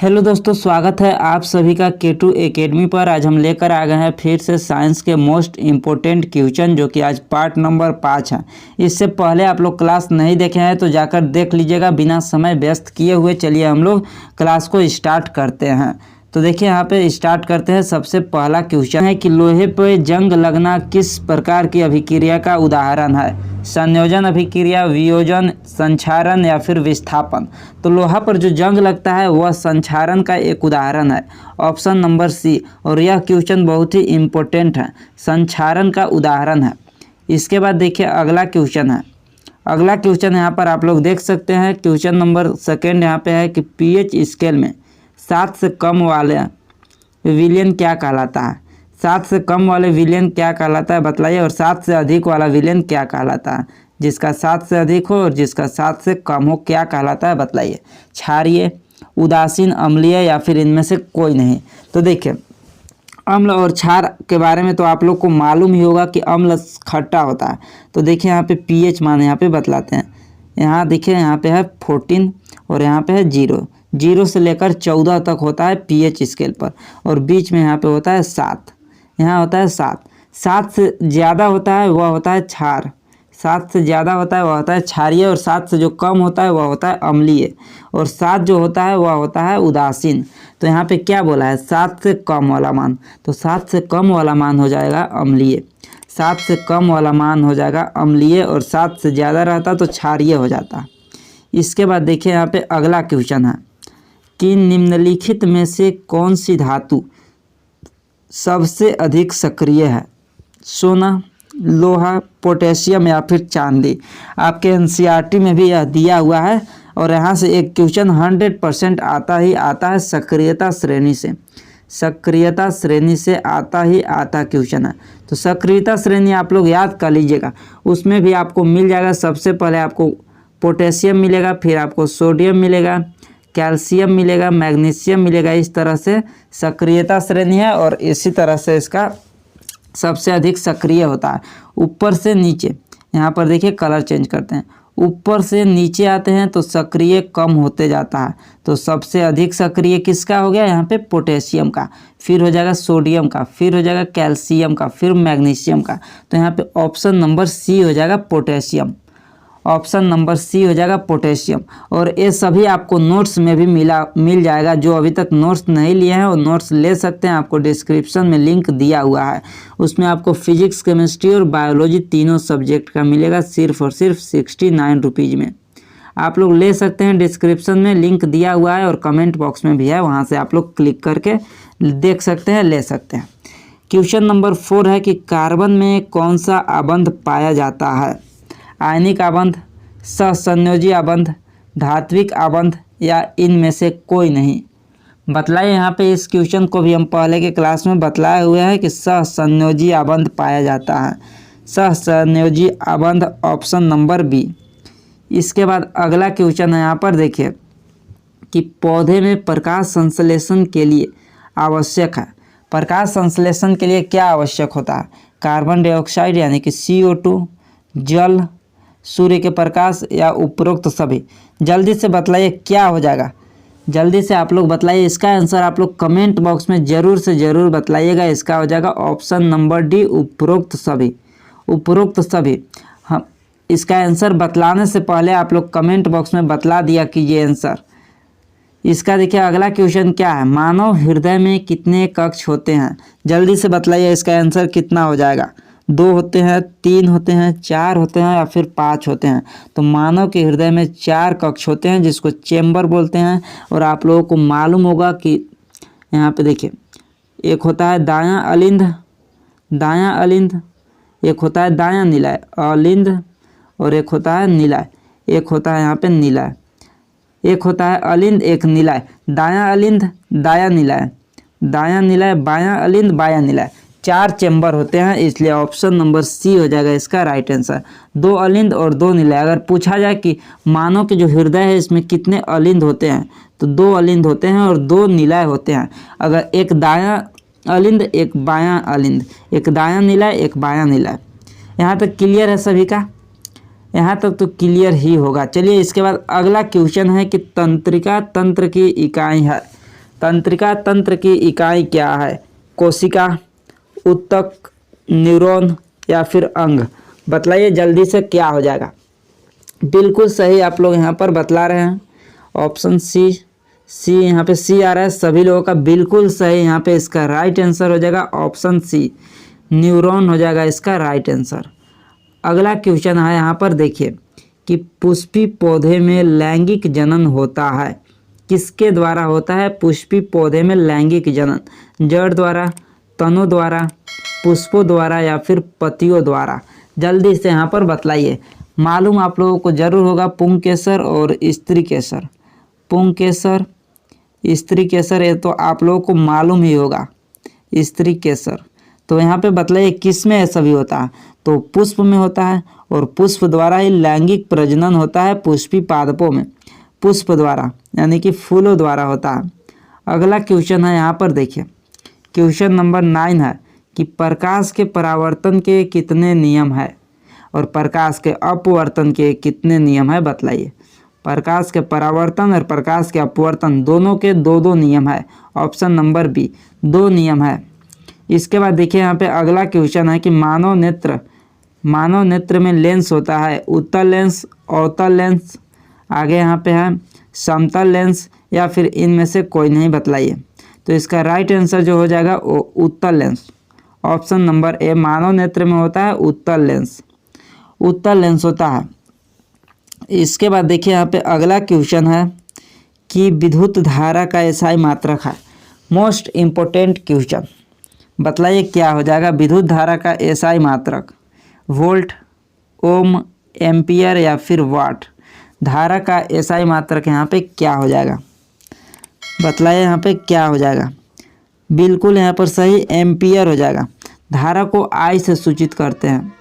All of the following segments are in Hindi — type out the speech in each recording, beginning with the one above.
हेलो दोस्तों, स्वागत है आप सभी का K2 एकेडमी पर। आज हम लेकर आ गए हैं फिर से साइंस के मोस्ट इम्पोर्टेंट क्वेश्चन, जो कि आज पार्ट नंबर 5 है। इससे पहले आप लोग क्लास नहीं देखे हैं तो जाकर देख लीजिएगा। बिना समय व्यस्त किए हुए चलिए हम लोग क्लास को स्टार्ट करते हैं। तो देखिए यहाँ पे स्टार्ट करते हैं। सबसे पहला क्वेश्चन है कि लोहे पर जंग लगना किस प्रकार की अभिक्रिया का उदाहरण है? संयोजन अभिक्रिया, वियोजन, संक्षारण या फिर विस्थापन। तो लोहा पर जो जंग लगता है वह संक्षारण का एक उदाहरण है, ऑप्शन नंबर सी। और यह क्वेश्चन बहुत ही इम्पोर्टेंट है, संक्षारण का उदाहरण है। इसके बाद देखिए अगला क्वेश्चन है। अगला क्वेश्चन यहाँ पर आप लोग देख सकते हैं। क्वेश्चन नंबर सेकेंड यहाँ पे है कि पीएच स्केल में 7 से कम वाले विलेन क्या कहलाता है? 7 से कम वाले विलेन क्या कहलाता है बतलाइए। और 7 से अधिक वाला विलेन क्या कहलाता है? जिसका 7 से अधिक हो और जिसका 7 से कम हो क्या कहलाता है बतलाइए। क्षारीय, उदासीन, अम्लीय या फिर इनमें से कोई नहीं। तो देखिए अम्ल और क्षार के बारे में तो आप लोग को मालूम ही होगा कि अम्ल खट्टा होता है। तो देखिए यहाँ पे पीएच मान यहाँ पे बतलाते हैं। यहाँ देखिए यहाँ पे है 14 और यहाँ पे है 0 से लेकर 14 तक होता है पीएच स्केल पर। और बीच में यहाँ पे होता है 7, यहाँ होता है 7 से ज़्यादा होता है वह होता है क्षार, 7 से ज़्यादा होता है वह होता है क्षारीय। और 7 से जो कम होता है वह होता है अम्लीय। और 7 जो होता है वह होता है उदासीन। तो यहाँ पे क्या बोला है? 7 से कम वाला मान। तो 7 से कम वाला मान हो जाएगा अम्लीय, 7 से कम वाला मान हो जाएगा अम्लीय। और 7 से ज़्यादा रहता तो क्षारीय हो जाता। इसके बाद देखिए यहाँ पे अगला क्वेश्चन है कि निम्नलिखित में से कौन सी धातु सबसे अधिक सक्रिय है? सोना, लोहा, पोटेशियम या फिर चांदी। आपके एनसीईआरटी में भी यह दिया हुआ है। और यहाँ से एक क्वेश्चन 100% आता ही आता है सक्रियता श्रेणी से। सक्रियता श्रेणी से आता ही आता क्वेश्चन है। तो सक्रियता श्रेणी आप लोग याद कर लीजिएगा। उसमें भी आपको मिल जाएगा। सबसे पहले आपको पोटेशियम मिलेगा, फिर आपको सोडियम मिलेगा, कैल्शियम मिलेगा, मैग्नीशियम मिलेगा। इस तरह से सक्रियता श्रेणी है। और इसी तरह से इसका सबसे अधिक सक्रिय होता है। ऊपर से नीचे, यहाँ पर देखिए कलर चेंज करते हैं। ऊपर से नीचे आते हैं तो सक्रिय कम होते जाता है। तो सबसे अधिक सक्रिय किसका हो गया? यहाँ पे पोटेशियम का, फिर हो जाएगा सोडियम का, फिर हो जाएगा कैल्शियम का, फिर मैग्नीशियम का। तो यहाँ पे ऑप्शन नंबर सी हो जाएगा पोटेशियम। ऑप्शन नंबर सी हो जाएगा पोटेशियम। और ये सभी आपको नोट्स में भी मिल जाएगा। जो अभी तक नोट्स नहीं लिए हैं वो नोट्स ले सकते हैं। आपको डिस्क्रिप्शन में लिंक दिया हुआ है। उसमें आपको फिजिक्स, केमिस्ट्री और बायोलॉजी तीनों सब्जेक्ट का मिलेगा सिर्फ और सिर्फ 69 रुपीज़ में। आप लोग ले सकते हैं। डिस्क्रिप्शन में लिंक दिया हुआ है और कमेंट बॉक्स में भी है, वहाँ से आप लोग क्लिक करके देख सकते हैं, ले सकते हैं। क्वेश्चन नंबर 4 है कि कार्बन में कौन सा आबंध पाया जाता है? आयनिक आबंध, सहसंयोजी आबंध, धात्विक आबंध या इनमें से कोई नहीं। बतलाइए। यहाँ पे इस क्वेश्चन को भी हम पहले के क्लास में बतलाए हुए हैं कि सहसंयोजी आबंध पाया जाता है। सहसंयोजी आबंध ऑप्शन नंबर बी। इसके बाद अगला क्वेश्चन है यहाँ पर देखिए कि पौधे में प्रकाश संश्लेषण के लिए आवश्यक है। प्रकाश संश्लेषण के लिए क्या आवश्यक होता है? कार्बन डाइऑक्साइड यानी कि CO2, जल, सूर्य के प्रकाश या उपरोक्त सभी। जल्दी से बतलाइए क्या हो जाएगा। जल्दी से आप लोग बतलाइए। इसका आंसर आप लोग कमेंट बॉक्स में ज़रूर से ज़रूर बतलाइएगा। इसका हो जाएगा ऑप्शन नंबर डी, उपरोक्त सभी। उपरोक्त सभी। हम इसका आंसर बतलाने से पहले आप लोग कमेंट बॉक्स में बतला दिया कीजिए आंसर। इसका देखिए अगला क्वेश्चन क्या है? मानव हृदय में कितने कक्ष होते हैं? जल्दी से बतलाइए इसका आंसर कितना हो जाएगा। 2 होते हैं, 3 होते हैं, 4 होते हैं या फिर 5 होते हैं? तो मानव के हृदय में 4 कक्ष होते हैं जिसको चेम्बर बोलते हैं। और आप लोगों को मालूम होगा कि यहाँ पे देखिए एक होता है दायां अलिंद, दायां अलिंद, एक होता है दायां निलय अलिंद, और एक होता है निलय, एक होता है यहाँ पे निलय, एक होता है अलिंद, एक निलय। दायां अलिंद, दायां निलय, दायां निलय, बायां अलिंद, बायां निलय। 4 चेम्बर होते हैं, इसलिए ऑप्शन नंबर सी हो जाएगा इसका राइट आंसर। 2 अलिंद और 2 निलय। अगर पूछा जाए कि मानव के जो हृदय है इसमें कितने अलिंद होते हैं, तो 2 अलिंद होते हैं और 2 निलय होते हैं। अगर एक दायां अलिंद, एक बायां अलिंद, एक दायां निलय, एक बायां निलय। यहाँ तक क्लियर है सभी का? यहाँ तक तो क्लियर ही होगा। चलिए इसके बाद अगला क्वेश्चन है कि तंत्रिका तंत्र की इकाई है। तंत्रिका तंत्र की इकाई क्या है? कोशिका, ऊतक, न्यूरॉन या फिर अंग? बतलाइए जल्दी से क्या हो जाएगा। बिल्कुल सही आप लोग यहाँ पर बतला रहे हैं। ऑप्शन सी यहाँ पे सी आ रहा है सभी लोगों का, बिल्कुल सही। यहाँ पे इसका राइट आंसर हो जाएगा ऑप्शन सी, न्यूरॉन हो जाएगा इसका राइट आंसर। अगला क्वेश्चन है यहाँ पर देखिए कि पुष्पी पौधे में लैंगिक जनन होता है, किसके द्वारा होता है? पुष्पी पौधे में लैंगिक जनन जड़ द्वारा, तनों द्वारा, पुष्पों द्वारा या फिर पतियों द्वारा? जल्दी से यहाँ पर बतलाइए। मालूम आप लोगों को जरूर होगा पुंकेसर और स्त्री केसर। पुंकेसर, स्त्री केसर, ये तो आप लोगों को मालूम ही होगा। स्त्री केसर तो यहाँ पे बतलाइए किस में ऐसा भी होता है? तो पुष्प में होता है और पुष्प द्वारा ही लैंगिक प्रजनन होता है पुष्पी पादपों में, पुष्प द्वारा यानी कि फूलों द्वारा होता है। अगला क्वेश्चन है यहाँ पर देखिए, क्वेश्चन नंबर 9 है कि प्रकाश के परावर्तन के कितने नियम है और प्रकाश के अपवर्तन के कितने नियम है? बतलाइए। प्रकाश के परावर्तन और प्रकाश के अपवर्तन दोनों के दो नियम है। ऑप्शन नंबर बी, 2 नियम है। इसके बाद देखिए यहाँ पे अगला क्वेश्चन है कि मानव नेत्र में लेंस होता है, उत्तल लेंस, अवतल लेंस, आगे यहाँ पे है समतल लेंस या फिर इनमें से कोई नहीं? बतलाइए। तो इसका राइट आंसर जो हो जाएगा वो उत्तल लेंस। ऑप्शन नंबर ए, मानव नेत्र में होता है उत्तल लेंस, उत्तल लेंस होता है। इसके बाद देखिए यहाँ पे अगला क्वेश्चन है कि विद्युत धारा का एसआई मात्रक है। मोस्ट इम्पोर्टेंट क्वेश्चन, बतलाइए क्या हो जाएगा? विद्युत धारा का एसआई मात्रक, वोल्ट, ओम, एम्पियर या फिर वाट? धारा का एसआई मात्रक यहाँ पे क्या हो जाएगा? बतलाइए यहाँ पे क्या हो जाएगा। बिल्कुल यहाँ पर सही, एम्पियर हो जाएगा। धारा को आई से सूचित करते हैं,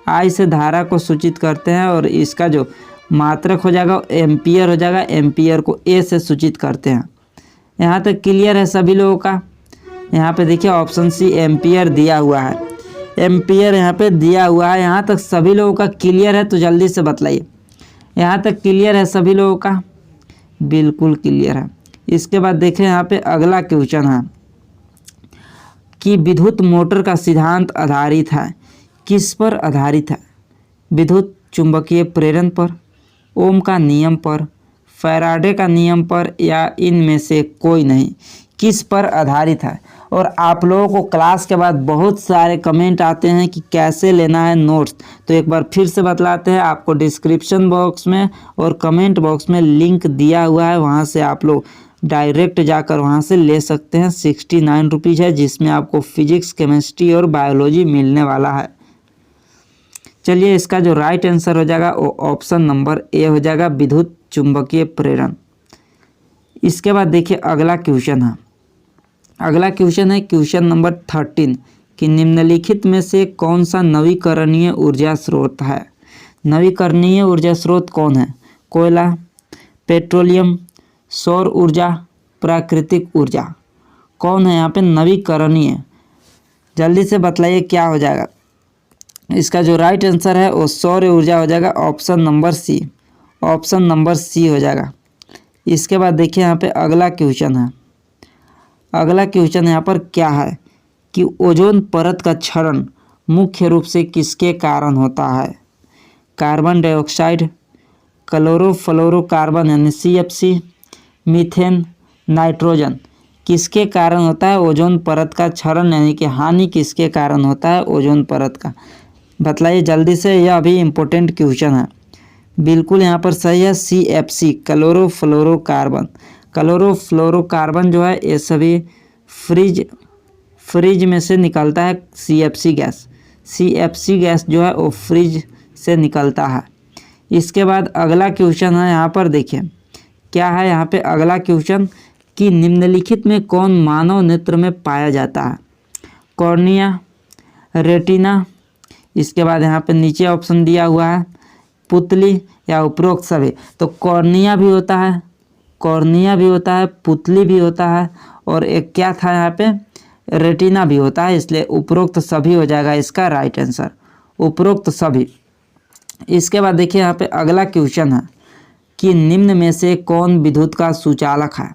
आई से धारा को सूचित करते हैं और इसका जो मात्रक हो जाएगा एम्पियर हो जाएगा। एम्पियर को ए से सूचित करते हैं। यहाँ तक क्लियर है सभी लोगों का? यहाँ पे देखिए ऑप्शन सी, एम्पियर दिया हुआ है, एम्पियर यहाँ पे दिया हुआ है। यहाँ तक सभी लोगों का क्लियर है तो जल्दी से बतलाइए। यहाँ तक क्लियर है सभी लोगों का? बिल्कुल क्लियर है। इसके बाद देखें यहाँ पे अगला क्वेश्चन है कि विद्युत मोटर का सिद्धांत आधारित है, किस पर आधारित है? विद्युत चुंबकीय प्रेरण पर, ओम का नियम पर, फैराडे का नियम पर या इनमें से कोई नहीं? किस पर आधारित है? और आप लोगों को क्लास के बाद बहुत सारे कमेंट आते हैं कि कैसे लेना है नोट्स, तो एक बार फिर से बतलाते हैं। आपको डिस्क्रिप्शन बॉक्स में और कमेंट बॉक्स में लिंक दिया हुआ है, वहां से आप लोग डायरेक्ट जाकर वहां से ले सकते हैं। 69 रुपीज़ है, जिसमें आपको फिजिक्स, केमिस्ट्री और बायोलॉजी मिलने वाला है। चलिए इसका जो राइट आंसर हो जाएगा वो ऑप्शन नंबर ए हो जाएगा, विद्युत चुंबकीय प्रेरण। इसके बाद देखिए अगला क्वेश्चन है, अगला क्वेश्चन है क्वेश्चन नंबर 13 कि निम्नलिखित में से कौन सा नवीकरणीय ऊर्जा स्रोत है? नवीकरणीय ऊर्जा स्रोत कौन है? कोयला, पेट्रोलियम, सौर ऊर्जा, प्राकृतिक ऊर्जा? कौन है यहाँ पे नवीकरणीय? जल्दी से बतलाइए क्या हो जाएगा। इसका जो राइट आंसर है वो सौर ऊर्जा हो जाएगा। Option number C, option number C हो जाएगा। इसके बाद देखिए यहाँ पे अगला क्वेश्चन है, अगला क्वेश्चन यहाँ पर क्या है कि ओजोन परत का क्षरण मुख्य रूप से किसके कारण होता है? कार्बन डाइऑक्साइड, क्लोरोफ्लोरोकार्बन यानी CFC, मीथेन, नाइट्रोजन? किसके कारण होता है ओजोन परत का क्षरण यानी कि हानि किसके कारण होता है ओजोन परत का? बतलाइए जल्दी से, यह अभी इम्पोर्टेंट क्वेश्चन है। बिल्कुल यहाँ पर सही है, CFC, क्लोरोफ्लोरोकार्बन। क्लोरोफ्लोरोकार्बन जो है ये सभी फ्रिज में से निकलता है। CFC गैस जो है वो फ्रिज से निकलता है। इसके बाद अगला क्वेश्चन है यहाँ पर देखिए क्या है यहाँ पे अगला क्वेश्चन कि निम्नलिखित में कौन मानव नेत्र में पाया जाता है? कॉर्निया, रेटिना, इसके बाद यहाँ पे नीचे ऑप्शन दिया हुआ है पुतली या उपरोक्त सभी। तो कॉर्निया भी होता है, कॉर्निया भी होता है, पुतली भी होता है और एक क्या था यहाँ पे रेटिना भी होता है, इसलिए उपरोक्त सभी हो जाएगा इसका राइट आंसर, उपरोक्त सभी। इसके बाद देखिए यहाँ पे अगला क्वेश्चन है कि निम्न में से कौन विद्युत का सुचालक है?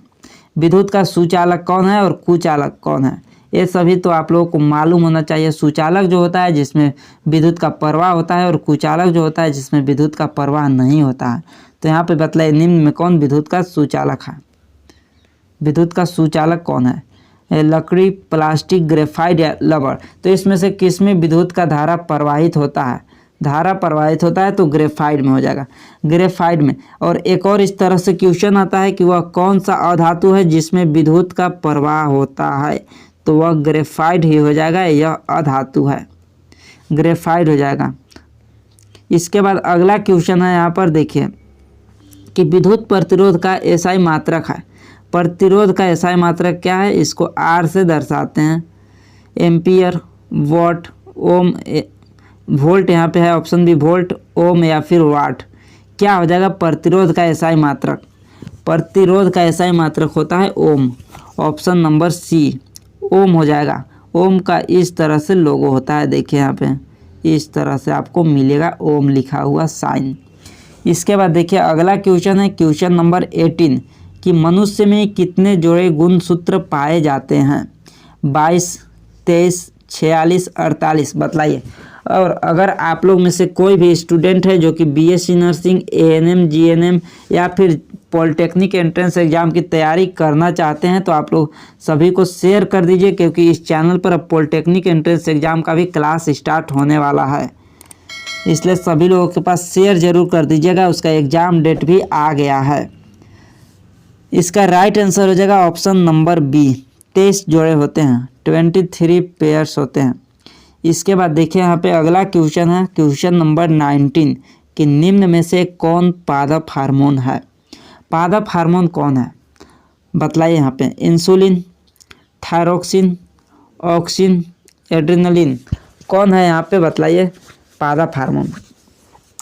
विद्युत का सुचालक कौन है और कुचालक कौन है, ये सभी तो आप लोगों को मालूम होना चाहिए। सुचालक जो होता है जिसमें विद्युत का प्रवाह होता है और कुचालक जो होता है जिसमें विद्युत का प्रवाह नहीं होता है। तो यहाँ पे बतलाइए निम्न में कौन विद्युत का सुचालक है। विद्युत का सुचालक कौन है, लकड़ी, प्लास्टिक, ग्रेफाइट या रबर। तो इसमें से किस में विद्युत का धारा प्रवाहित होता है, धारा प्रवाहित होता है तो ग्रेफाइट में हो जाएगा, ग्रेफाइट में। और एक और इस तरह से क्वेश्चन आता है कि वह कौन सा अधातु है जिसमें विद्युत का प्रवाह होता है, तो वह ग्रेफाइट ही हो जाएगा, यह अधातु है, ग्रेफाइट हो जाएगा। इसके बाद अगला क्वेश्चन है, यहाँ पर देखिए कि विद्युत प्रतिरोध का एसआई मात्रक है। प्रतिरोध का एसआई मात्रक क्या है, इसको आर से दर्शाते हैं, एम्पियर, वॉट, ओम, वोल्ट यहाँ पे है ऑप्शन बी वोल्ट, ओम या फिर वाट। क्या हो जाएगा प्रतिरोध का एसआई मात्रक, प्रतिरोध का एसआई मात्रक होता है ओम, ऑप्शन नंबर सी ओम हो जाएगा। ओम का इस तरह से लोगो होता है, देखिए यहाँ पे इस तरह से आपको मिलेगा ओम लिखा हुआ साइन। इसके बाद देखिए अगला क्वेश्चन है क्वेश्चन नंबर 18 कि मनुष्य में कितने जोड़े गुणसूत्र पाए जाते हैं, 22, 23, 46, 48 बतलाइए। और अगर आप लोग में से कोई भी स्टूडेंट है जो कि बीएससी नर्सिंग, एएनएम, जीएनएम या फिर पॉलिटेक्निक एंट्रेंस एग्ज़ाम की तैयारी करना चाहते हैं तो आप लोग सभी को शेयर कर दीजिए, क्योंकि इस चैनल पर अब पॉलिटेक्निक एंट्रेंस एग्ज़ाम का भी क्लास स्टार्ट होने वाला है, इसलिए सभी लोगों के पास शेयर जरूर कर दीजिएगा। उसका एग्ज़ाम डेट भी आ गया है। इसका राइट आंसर हो जाएगा ऑप्शन नंबर बी, 23 जोड़े होते हैं, 23 पेयर्स होते हैं। इसके बाद देखिए यहाँ पे अगला क्वेश्चन है क्वेश्चन नंबर 19 कि निम्न में से कौन पादप हार्मोन है। पादप हार्मोन कौन है बतलाइए यहाँ पे, इंसुलिन, थायरोक्सिन, ऑक्सिन, एड्रेनलिन, कौन है यहाँ पे बतलाइए। पादप हार्मोन,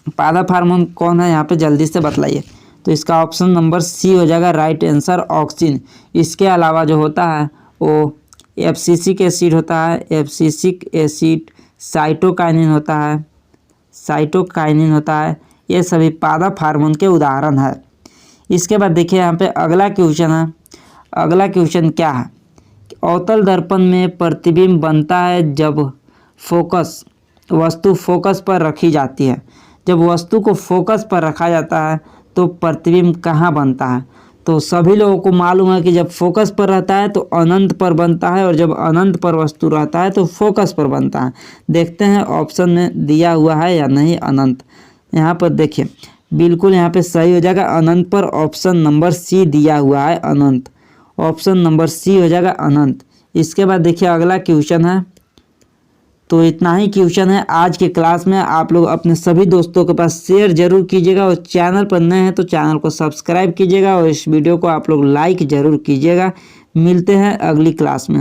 पादप हार्मोन कौन है यहाँ पे जल्दी से बतलाइए। तो इसका ऑप्शन नंबर सी हो जाएगा राइट आंसर ऑक्सिन। इसके अलावा जो होता है वो एब्सिसिक एसिड होता है, एब्सिसिक एसिड, साइटोकाइनिन होता है, साइटोकाइनिन होता है, ये सभी पादप हार्मोन के उदाहरण है। इसके बाद देखिए यहाँ पे अगला क्वेश्चन है। अगला क्वेश्चन क्या है, अवतल दर्पण में प्रतिबिंब बनता है जब फोकस, वस्तु फोकस पर रखी जाती है। जब वस्तु को फोकस पर रखा जाता है तो प्रतिबिंब कहाँ बनता है। तो सभी लोगों को मालूम है कि जब फोकस पर रहता है तो अनंत पर बनता है, और जब अनंत पर वस्तु रहता है तो फोकस पर बनता है। देखते हैं ऑप्शन में दिया हुआ है या नहीं अनंत। यहाँ पर देखिए बिल्कुल यहाँ पे सही हो जाएगा अनंत पर, ऑप्शन नंबर सी दिया हुआ है अनंत, ऑप्शन नंबर सी हो जाएगा अनंत। इसके बाद देखिए अगला क्वेश्चन है। तो इतना ही क्वेश्चन है आज के क्लास में। आप लोग अपने सभी दोस्तों के पास शेयर जरूर कीजिएगा, और चैनल पर नए हैं तो चैनल को सब्सक्राइब कीजिएगा, और इस वीडियो को आप लोग लाइक ज़रूर कीजिएगा। मिलते हैं अगली क्लास में।